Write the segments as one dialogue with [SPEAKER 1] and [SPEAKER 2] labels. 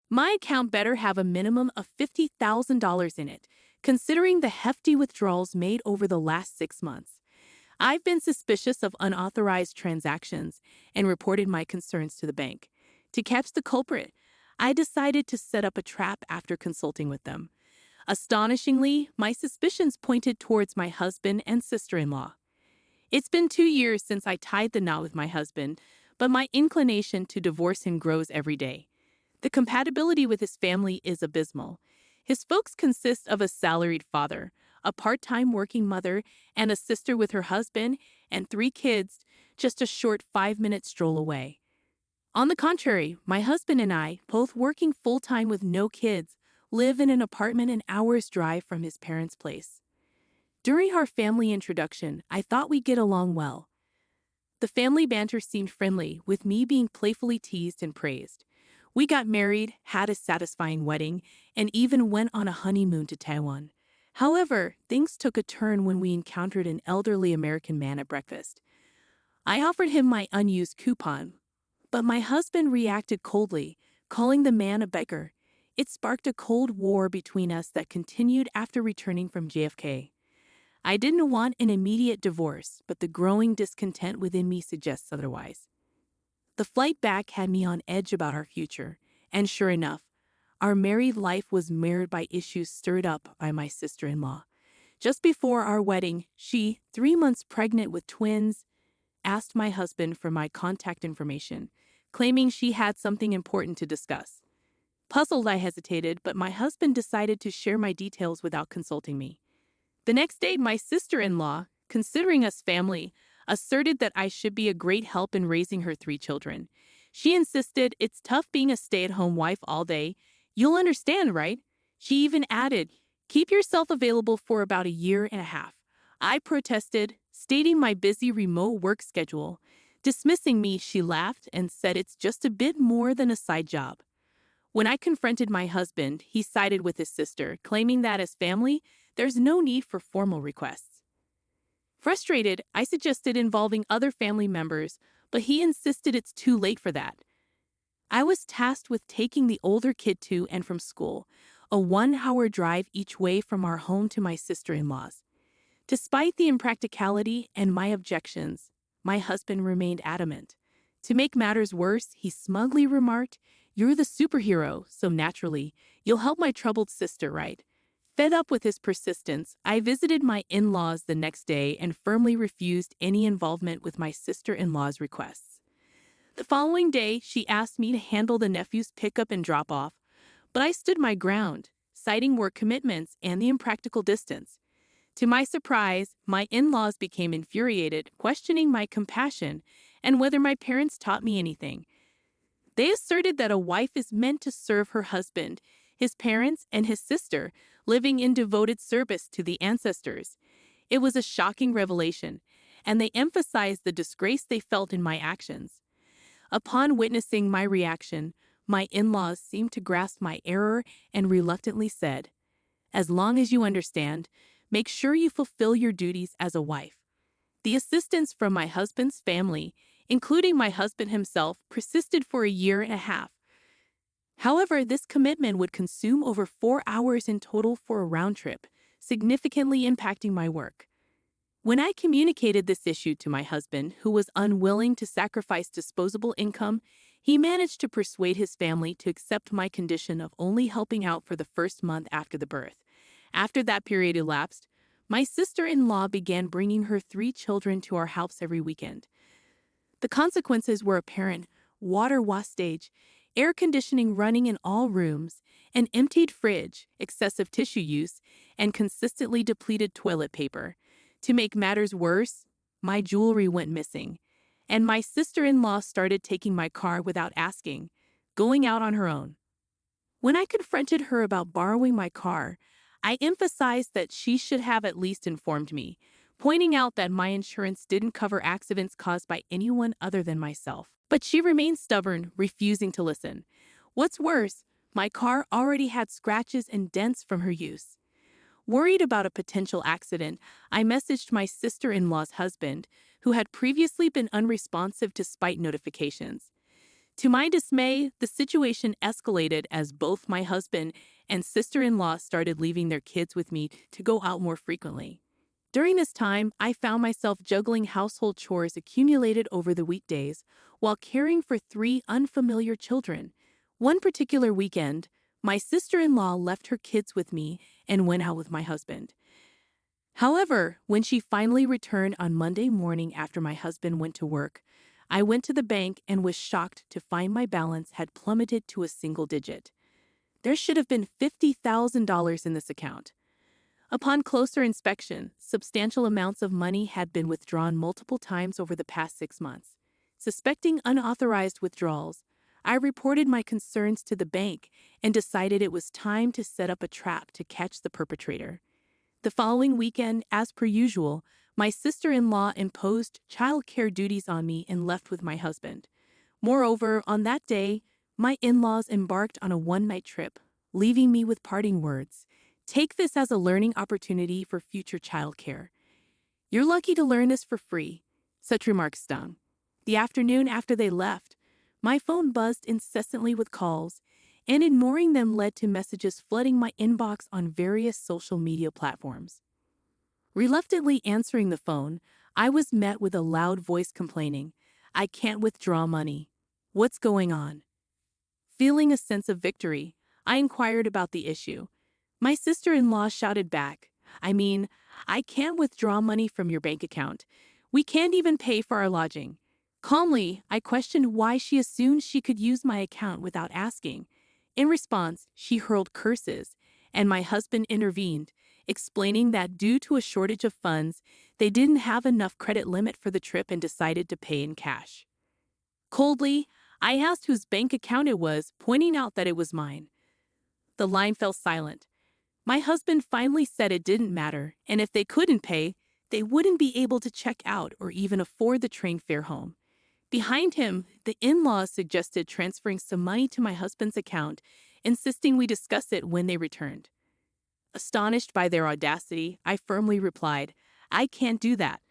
[SPEAKER 1] My account better have a minimum of $50,000 in it, considering the hefty withdrawals made over the last 6 months. I've been suspicious of unauthorized transactions and reported my concerns to the bank. To catch the culprit, I decided to set up a trap after consulting with them. Astonishingly, my suspicions pointed towards my husband and sister-in-law. It's been 2 years since I tied the knot with my husband, but my inclination to divorce him grows every day. The compatibility with his family is abysmal. His folks consist of a salaried father, a part-time working mother, and a sister with her husband and 3 kids, just a short 5-minute stroll away. On the contrary, my husband and I, both working full-time with no kids, live in an apartment an hour's drive from his parents' place. During our family introduction, I thought we'd get along well. The family banter seemed friendly, with me being playfully teased and praised. We got married, had a satisfying wedding, and even went on a honeymoon to Taiwan. However, things took a turn when we encountered an elderly American man at breakfast. I offered him my unused coupon, but my husband reacted coldly, calling the man a beggar. It sparked a cold war between us that continued after returning from JFK. I didn't want an immediate divorce, but the growing discontent within me suggests otherwise. The flight back had me on edge about our future, and sure enough, our married life was marred by issues stirred up by my sister-in-law. Just before our wedding, she, 3 months pregnant with twins, asked my husband for my contact information, claiming she had something important to discuss. Puzzled, I hesitated, but my husband decided to share my details without consulting me. The next day, my sister-in-law, considering us family, asserted that I should be a great help in raising her 3 children. She insisted it's tough being a stay-at-home wife all day. You'll understand, right? She even added, keep yourself available for about a year and a half. I protested, stating my busy remote work schedule. Dismissing me, she laughed and said it's just a bit more than a side job. When I confronted my husband, he sided with his sister, claiming that as family, there's no need for formal requests. Frustrated, I suggested involving other family members, but he insisted it's too late for that. I was tasked with taking the older kid to and from school, a 1-hour drive each way from our home to my sister-in-law's. Despite the impracticality and my objections, my husband remained adamant. To make matters worse, he smugly remarked, "You're the superhero, so naturally, you'll help my troubled sister, right?" Fed up with his persistence, I visited my in-laws the next day and firmly refused any involvement with my sister-in-law's requests. The following day, she asked me to handle the nephew's pickup and drop-off, but I stood my ground, citing work commitments and the impractical distance. To my surprise, my in-laws became infuriated, questioning my compassion and whether my parents taught me anything. They asserted that a wife is meant to serve her husband, his parents, and his sister, living in devoted service to the ancestors. It was a shocking revelation, and they emphasized the disgrace they felt in my actions. Upon witnessing my reaction, my in-laws seemed to grasp my error and reluctantly said, "As long as you understand, make sure you fulfill your duties as a wife." The assistance from my husband's family, including my husband himself, persisted for a year and a half. However, this commitment would consume over 4 hours in total for a round trip, significantly impacting my work. When I communicated this issue to my husband, who was unwilling to sacrifice disposable income, he managed to persuade his family to accept my condition of only helping out for the first month after the birth. After that period elapsed, my sister-in-law began bringing her 3 children to our house every weekend. The consequences were apparent: water wastage, air conditioning running in all rooms, an emptied fridge, excessive tissue use, and consistently depleted toilet paper. To make matters worse, my jewelry went missing, and my sister-in-law started taking my car without asking, going out on her own. When I confronted her about borrowing my car, I emphasized that she should have at least informed me, pointing out that my insurance didn't cover accidents caused by anyone other than myself. But she remained stubborn, refusing to listen. What's worse, my car already had scratches and dents from her use. Worried about a potential accident, I messaged my sister-in-law's husband, who had previously been unresponsive despite notifications. To my dismay, the situation escalated as both my husband and sister-in-law started leaving their kids with me to go out more frequently. During this time, I found myself juggling household chores accumulated over the weekdays while caring for three unfamiliar children. One particular weekend, my sister-in-law left her kids with me and went out with my husband. However, when she finally returned on Monday morning after my husband went to work, I went to the bank and was shocked to find my balance had plummeted to a single digit. There should have been $50,000 in this account. Upon closer inspection, substantial amounts of money had been withdrawn multiple times over the past 6 months. Suspecting unauthorized withdrawals, I reported my concerns to the bank and decided it was time to set up a trap to catch the perpetrator. The following weekend, as per usual, my sister-in-law imposed child-care duties on me and left with my husband. Moreover, on that day, my in-laws embarked on a one-night trip, leaving me with parting words. Take this as a learning opportunity for future childcare. You're lucky to learn this for free, such remarks stung. The afternoon after they left, my phone buzzed incessantly with calls, and ignoring them led to messages flooding my inbox on various social media platforms. Reluctantly answering the phone, I was met with a loud voice complaining, "I can't withdraw money. What's going on?" Feeling a sense of victory, I inquired about the issue. My sister-in-law shouted back, I can't withdraw money from your bank account. We can't even pay for our lodging." Calmly, I questioned why she assumed she could use my account without asking. In response, she hurled curses, and my husband intervened, explaining that due to a shortage of funds, they didn't have enough credit limit for the trip and decided to pay in cash. Coldly, I asked whose bank account it was, pointing out that it was mine. The line fell silent. My husband finally said it didn't matter, and if they couldn't pay, they wouldn't be able to check out or even afford the train fare home. Behind him, the in-laws suggested transferring some money to my husband's account, insisting we discuss it when they returned. Astonished by their audacity, I firmly replied, "I can't do that.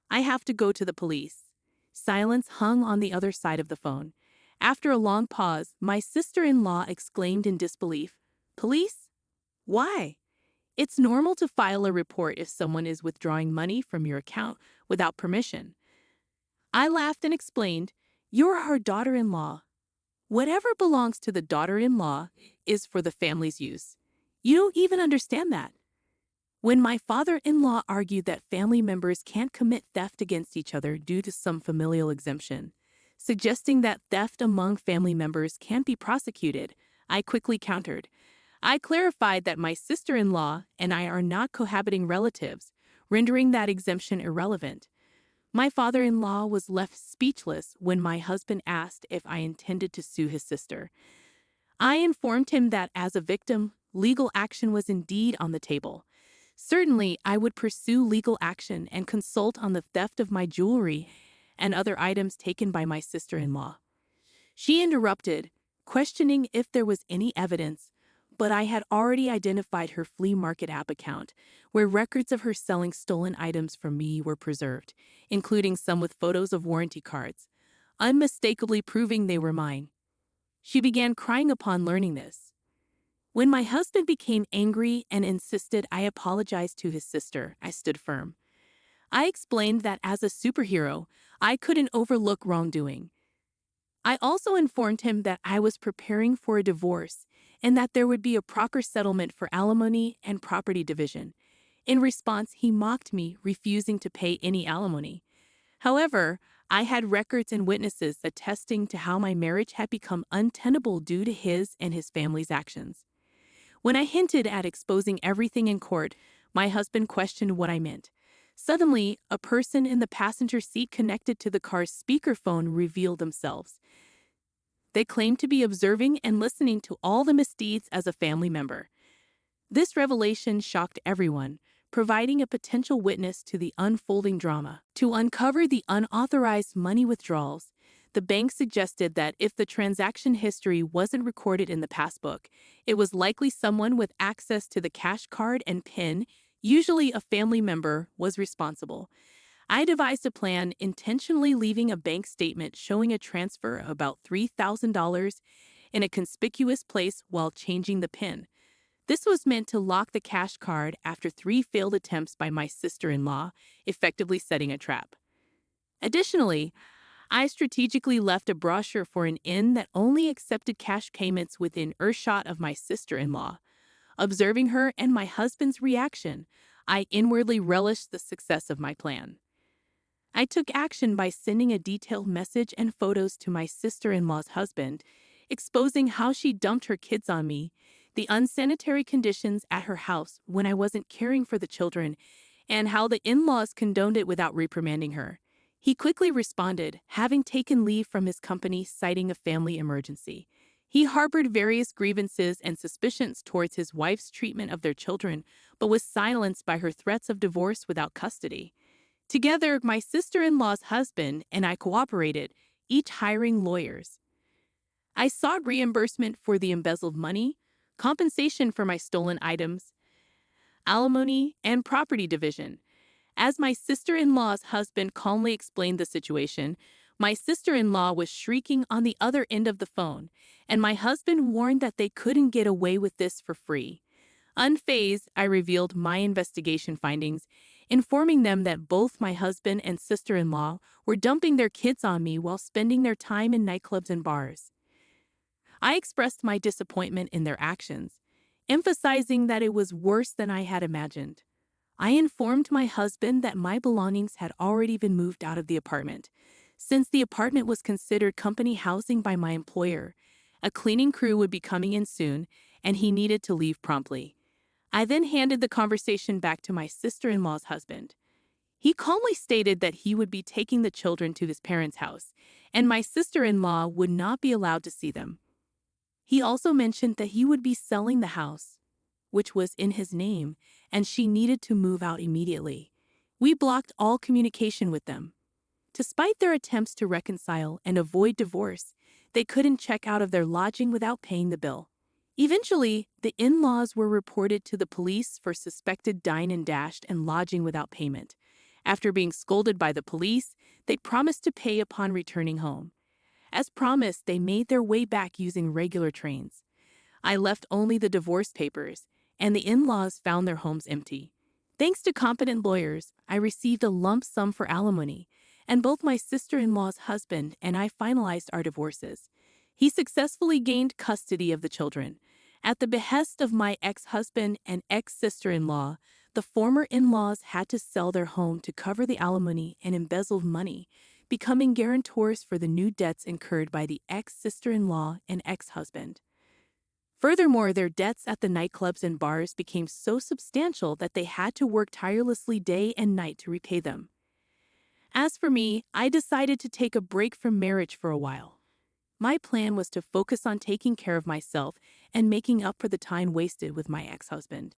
[SPEAKER 1] I have to go to the police." Silence hung on the other side of the phone. After a long pause, my sister-in-law exclaimed in disbelief, "Police? Why? It's normal to file a report if someone is withdrawing money from your account without permission." I laughed and explained, "You're our daughter-in-law. Whatever belongs to the daughter-in-law is for the family's use. You don't even understand that." When my father-in-law argued that family members can't commit theft against each other due to some familial exemption, suggesting that theft among family members can't be prosecuted, I quickly countered. I clarified that my sister-in-law and I are not cohabiting relatives, rendering that exemption irrelevant. My father-in-law was left speechless when my husband asked if I intended to sue his sister. I informed him that as a victim, legal action was indeed on the table. Certainly, I would pursue legal action and consult on the theft of my jewelry and other items taken by my sister-in-law. She interrupted, questioning if there was any evidence, but I had already identified her flea market app account, where records of her selling stolen items from me were preserved, including some with photos of warranty cards, unmistakably proving they were mine. She began crying upon learning this. When my husband became angry and insisted I apologize to his sister, I stood firm. I explained that as a superhero, I couldn't overlook wrongdoing. I also informed him that I was preparing for a divorce and that there would be a proper settlement for alimony and property division. In response, he mocked me, refusing to pay any alimony. However, I had records and witnesses attesting to how my marriage had become untenable due to his and his family's actions. When I hinted at exposing everything in court, my husband questioned what I meant. Suddenly, a person in the passenger seat connected to the car's speakerphone revealed themselves. They claimed to be observing and listening to all the misdeeds as a family member. This revelation shocked everyone, providing a potential witness to the unfolding drama. To uncover the unauthorized money withdrawals, the bank suggested that if the transaction history wasn't recorded in the passbook, it was likely someone with access to the cash card and PIN, usually a family member, was responsible. I devised a plan intentionally leaving a bank statement showing a transfer of about $3,000 in a conspicuous place while changing the PIN. This was meant to lock the cash card after 3 failed attempts by my sister-in-law, effectively setting a trap. Additionally, I strategically left a brochure for an inn that only accepted cash payments within earshot of my sister-in-law. Observing her and my husband's reaction, I inwardly relished the success of my plan. I took action by sending a detailed message and photos to my sister-in-law's husband, exposing how she dumped her kids on me, the unsanitary conditions at her house when I wasn't caring for the children, and how the in-laws condoned it without reprimanding her. He quickly responded, having taken leave from his company citing a family emergency. He harbored various grievances and suspicions towards his wife's treatment of their children, but was silenced by her threats of divorce without custody. Together, my sister-in-law's husband and I cooperated, each hiring lawyers. I sought reimbursement for the embezzled money, compensation for my stolen items, alimony, and property division. As my sister-in-law's husband calmly explained the situation, my sister-in-law was shrieking on the other end of the phone, and my husband warned that they couldn't get away with this for free. Unfazed, I revealed my investigation findings, informing them that both my husband and sister-in-law were dumping their kids on me while spending their time in nightclubs and bars. I expressed my disappointment in their actions, emphasizing that it was worse than I had imagined. I informed my husband that my belongings had already been moved out of the apartment. Since the apartment was considered company housing by my employer, a cleaning crew would be coming in soon, and he needed to leave promptly. I then handed the conversation back to my sister-in-law's husband. He calmly stated that he would be taking the children to his parents' house, and my sister-in-law would not be allowed to see them. He also mentioned that he would be selling the house, which was in his name, and she needed to move out immediately. We blocked all communication with them. Despite their attempts to reconcile and avoid divorce, they couldn't check out of their lodging without paying the bill. Eventually, the in-laws were reported to the police for suspected dine and dashed and lodging without payment. After being scolded by the police, they promised to pay upon returning home. As promised, they made their way back using regular trains. I left only the divorce papers, and the in-laws found their homes empty. Thanks to competent lawyers, I received a lump sum for alimony, and both my sister-in-law's husband and I finalized our divorces. He successfully gained custody of the children. At the behest of my ex-husband and ex-sister-in-law, the former in-laws had to sell their home to cover the alimony and embezzled money, becoming guarantors for the new debts incurred by the ex-sister-in-law and ex-husband. Furthermore, their debts at the nightclubs and bars became so substantial that they had to work tirelessly day and night to repay them. As for me, I decided to take a break from marriage for a while. My plan was to focus on taking care of myself and making up for the time wasted with my ex-husband.